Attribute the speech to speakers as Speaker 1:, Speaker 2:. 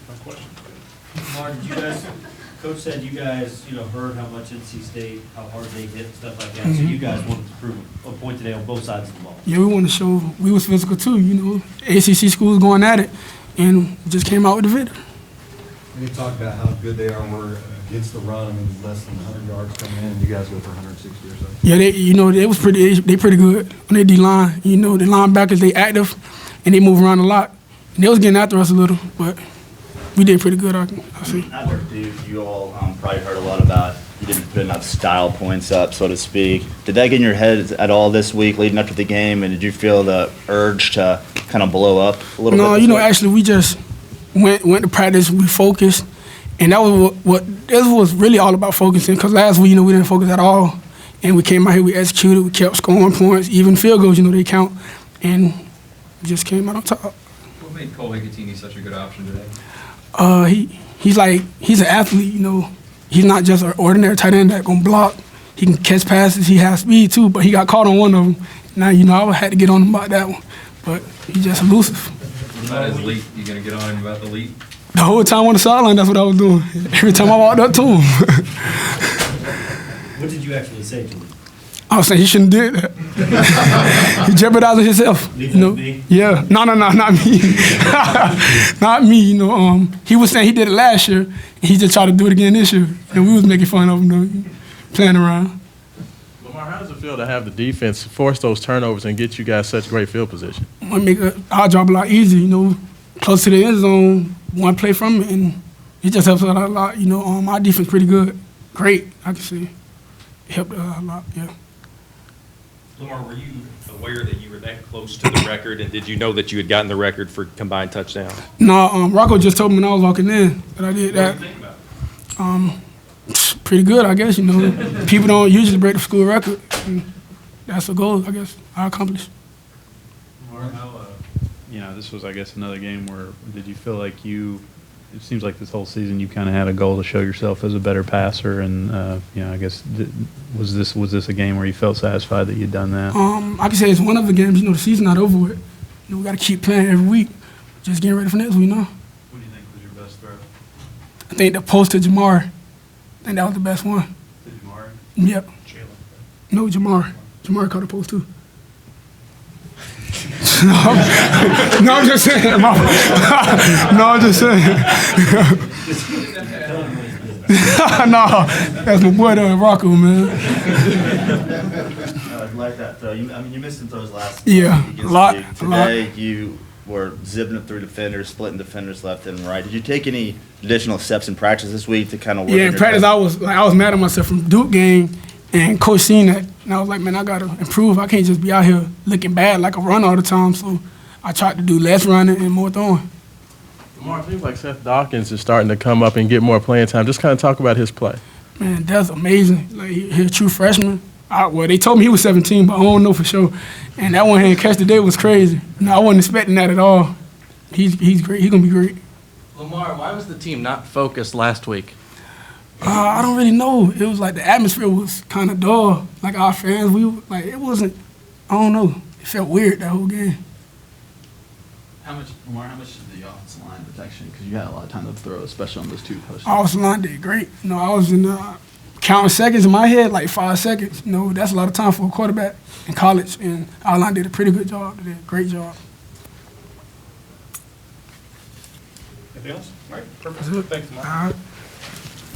Speaker 1: my question.
Speaker 2: Mark, did you guys, Coach said you guys, heard how much NC State, how hard they hit and stuff like that. So you guys wanted to prove a point today on both sides of the ball.
Speaker 3: Yeah, we want to show we was physical too. ACC schools going at it, and we just came out with the victory.
Speaker 4: You talk about how good they are against the run. I mean, less than 100 yards coming in, and you guys go for 160 or so.
Speaker 3: Yeah, they pretty good on their D line. The linebackers, they active and they move around a lot. And they was getting after us a little, but we did pretty good. I see.
Speaker 5: After Duke, you all probably heard a lot about you didn't put enough style points up, so to speak. Did that get in your head at all this week leading up to the game, and did you feel the urge to kind of blow up a little bit?
Speaker 3: No, actually, we just went to practice. We focused, and that was this was really all about focusing. Because last week, we didn't focus at all, and we came out here, we executed, we kept scoring points, even field goals, they count, and we just came out on top.
Speaker 1: What made Cole Hicatini such a good option today?
Speaker 3: He's an athlete. He's not just an ordinary tight end that gonna block. He can catch passes. He has speed too, but he got caught on one of them. Now I had to get on him about that one, but he's just elusive.
Speaker 1: What about his leap? You gonna get on him about the leap?
Speaker 3: The whole time on the sideline, that's what I was doing. Every time I walked up to him.
Speaker 2: What did you actually say to him?
Speaker 3: I was saying he shouldn't do that. He jeopardizing himself.
Speaker 2: Me?
Speaker 3: Yeah. No, not me. Not me. He was saying he did it last year, and he just tried to do it again this year. And we was making fun of him, playing around.
Speaker 6: Lamar, how does it feel to have the defense force those turnovers and get you guys such great field position?
Speaker 3: It make our job a lot easier. Close to the end zone, one play from it, and it just helps us out a lot. Our defense pretty good, great. I can see it helped us a lot. Yeah.
Speaker 7: Lamar, were you aware that you were that close to the record, and did you know that you had gotten the record for combined touchdowns?
Speaker 3: No, Rocco just told me when I was walking in that I did that.
Speaker 7: What do you think about it?
Speaker 3: Pretty good, I guess. People don't usually break the school record, and that's a goal, I guess, I accomplished.
Speaker 8: This was, I guess, another game where did you feel like it seems like this whole season you kind of had a goal to show yourself as a better passer, and I guess was this a game where you felt satisfied that you'd done that?
Speaker 3: I can say it's one of the games. The season's not over with. We got to keep playing every week, just getting ready for next week.
Speaker 8: What do you think was your best throw?
Speaker 3: I think the post to Jamar. I think that was the best one.
Speaker 8: To Jamar?
Speaker 3: Yep. No, Jamar. Jamar caught the post too. No, I'm just saying. No, I'm just saying. No, that's my boy, Rocco, man.
Speaker 5: Like that throw. You missed some throws last
Speaker 3: Yeah,
Speaker 5: week
Speaker 3: a lot.
Speaker 5: against Duke. Today, you were zipping it through defenders, splitting defenders left and right. Did you take any additional steps in practice this week to kind of work?
Speaker 3: Yeah, in practice, I was mad at myself from Duke game, and coach seen that, and I was like, man, I gotta improve. I can't just be out here looking bad like a run all the time. So I tried to do less running and more throwing.
Speaker 6: Lamar, it seems like Seth Dawkins is starting to come up and get more playing time. Just kind of talk about his play.
Speaker 3: Man, that's amazing. Like, he's a true freshman. Well, they told me he was 17, but I don't know for sure. And that one-hand catch today was crazy. I wasn't expecting that at all. He's great. He's going to be great.
Speaker 9: Lamar, why was the team not focused last week?
Speaker 3: I don't really know. It was like the atmosphere was kind of dull. Like our fans, it wasn't, I don't know. It felt weird that whole game.
Speaker 10: Lamar, how much is the offensive line protection? Because you had a lot of time to throw, especially on those two touchdowns.
Speaker 3: Offensive line did great. I was in counting seconds in my head, like 5 seconds. That's a lot of time for a quarterback in college, and our line did a pretty good job. They did a great job.
Speaker 1: Anything else? All right, perfect. Thanks, Lamar.